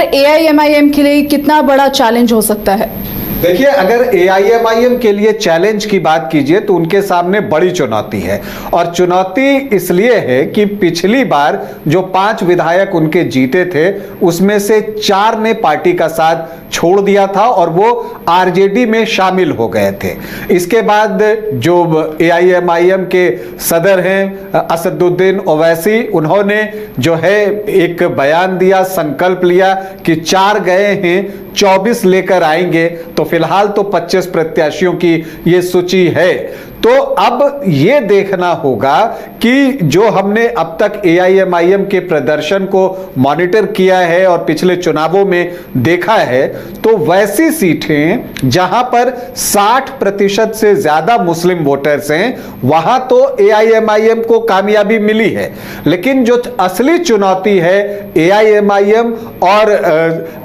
AIMIM के लिए कितना बड़ा चैलेंज हो सकता है? देखिए, अगर एआईएमआईएम के लिए चैलेंज की बात कीजिए तो उनके सामने बड़ी चुनौती है। और चुनौती इसलिए है कि पिछली बार जो 5 विधायक उनके जीते थे उसमें से 4 ने पार्टी का साथ छोड़ दिया था और वो आरजेडी में शामिल हो गए थे। इसके बाद जो एआईएमआईएम के सदर हैं असदुद्दीन ओवैसी, उन्होंने जो है एक बयान दिया, संकल्प लिया कि 4 गए हैं 24 लेकर आएंगे। तो फिलहाल तो 25 प्रत्याशियों की ये सूची है। तो अब ये देखना होगा कि जो हमने अब तक एआईएमआईएम के प्रदर्शन को मॉनिटर किया है और पिछले चुनावों में देखा है, तो वैसी सीटें जहां पर 60% से ज्यादा मुस्लिम वोटर्स हैं वहां तो एआईएमआईएम को कामयाबी मिली है। लेकिन जो असली चुनौती है एआईएमआईएम और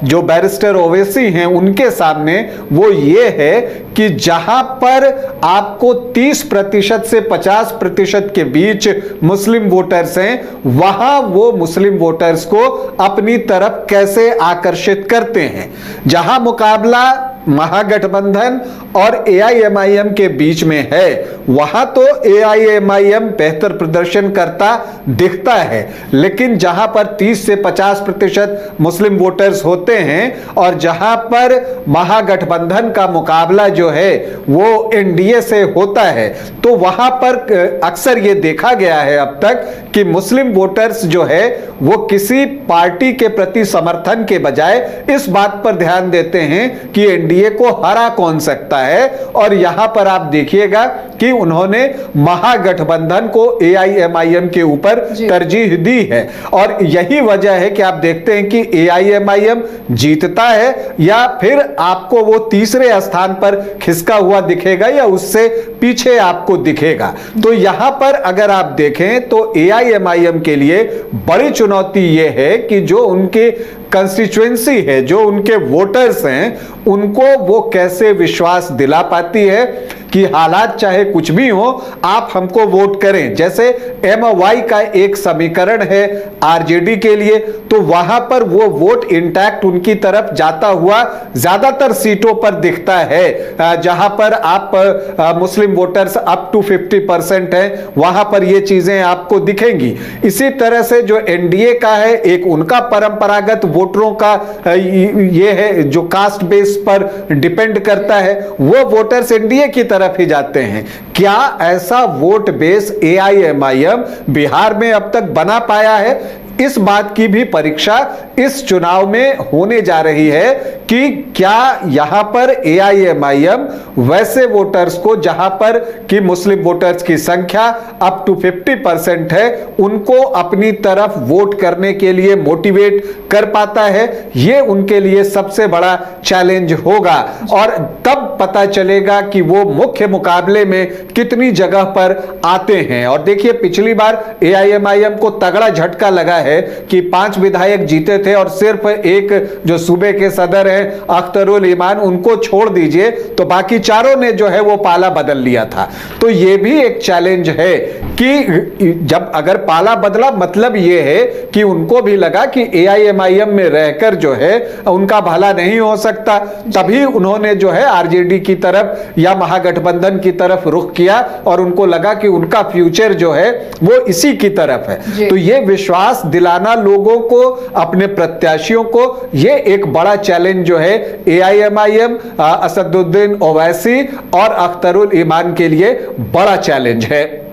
जो बैरिस्टर ओवैसी हैं उनके सामने, वो ये है कि जहां पर आपको 30% से 50% के बीच मुस्लिम वोटर्स हैं, वहां वो मुस्लिम वोटर्स को अपनी तरफ कैसे आकर्षित करते हैं। जहां मुकाबला महागठबंधन और एआईएमआईएम के बीच में है, वहां तो एआईएमआईएम बेहतर प्रदर्शन करता दिखता है। लेकिन जहां पर 30 से 50% मुस्लिम वोटर्स होते हैं और जहां पर महागठबंधन का मुकाबला जो है वो एनडीए से होता है, तो वहां पर अक्सर ये देखा गया है अब तक कि मुस्लिम वोटर्स जो है वो किसी पार्टी के प्रति समर्थन के बजाय इस बात पर ध्यान देते हैं कि एनडीए को हरा कौन सकता है। और यहां पर आप देखिएगा कि उन्होंने महागठबंधन को एआईएमआईएम के ऊपर तरजीह दी है। और यही वजह है कि आप देखते हैं कि एआईएमआईएम जीतता है या फिर आपको वो तीसरे स्थान पर खिसका हुआ दिखेगा या उससे पीछे आपको दिखेगा। तो यहां पर अगर आप देखें तो एआईएमआईएम के लिए बड़ी चुनौती यह है कि जो उनके कंस्टिट्यूएंसी है, जो उनके वोटर्स हैं, उनको वो कैसे विश्वास दिला पाती है कि हालात चाहे कुछ भी हो, आप हमको वोट करें। जैसे एमवाई का एक समीकरण है आरजेडी के लिए, तो वहां पर वो वोट इंटैक्ट उनकी तरफ जाता हुआ ज्यादातर सीटों पर दिखता है। जहां पर आप मुस्लिम वोटर्स अप टू 50% हैं, वहां पर ये चीजें आपको दिखेंगी। इसी तरह से जो एनडीए का है, एक उनका परंपरागत वोटरों का ये है जो कास्ट बेस पर डिपेंड करता है, वो वोटर्स एनडीए की तरफ ही जाते हैं। क्या ऐसा वोट बेस एआईएमआईएम बिहार में अब तक बना पाया है? इस बात की भी परीक्षा इस चुनाव में होने जा रही है कि क्या यहां पर एआईएमआईएम वैसे वोटर्स को, जहां पर कि मुस्लिम वोटर्स की संख्या अप टू 50% है, उनको अपनी तरफ वोट करने के लिए मोटिवेट कर पाता है। यह उनके लिए सबसे बड़ा चैलेंज होगा और तब पता चलेगा कि वो मुख्य मुकाबले में कितनी जगह पर आते हैं। और देखिए, पिछली बार एआईएमआईएम को तगड़ा झटका लगा है कि 5 विधायक जीते थे और सिर्फ एक जो सूबे के सदर हैं अख्तरुल ईमान, उनको छोड़ दीजिए तो बाकी चारों ने जो है वो पाला बदल लिया था। तो ये भी एक चैलेंज है कि जब अगर पाला बदला, मतलब ये है कि उनको भी लगा कि एआईएमआईएम में रहकर जो है उनका भला नहीं हो सकता, तभी उन्होंने जो है आरजेडी की तरफ या महागठबंधन की तरफ रुख किया और उनको लगा कि उनका फ्यूचर जो है वो इसी की तरफ है। तो ये विश्वास दिलाना लोगों को, अपने प्रत्याशियों को, ये एक बड़ा चैलेंज जो है एआईएमआईएम, असदुद्दीन ओवैसी और अख्तरुल ईमान के लिए बड़ा चैलेंज है।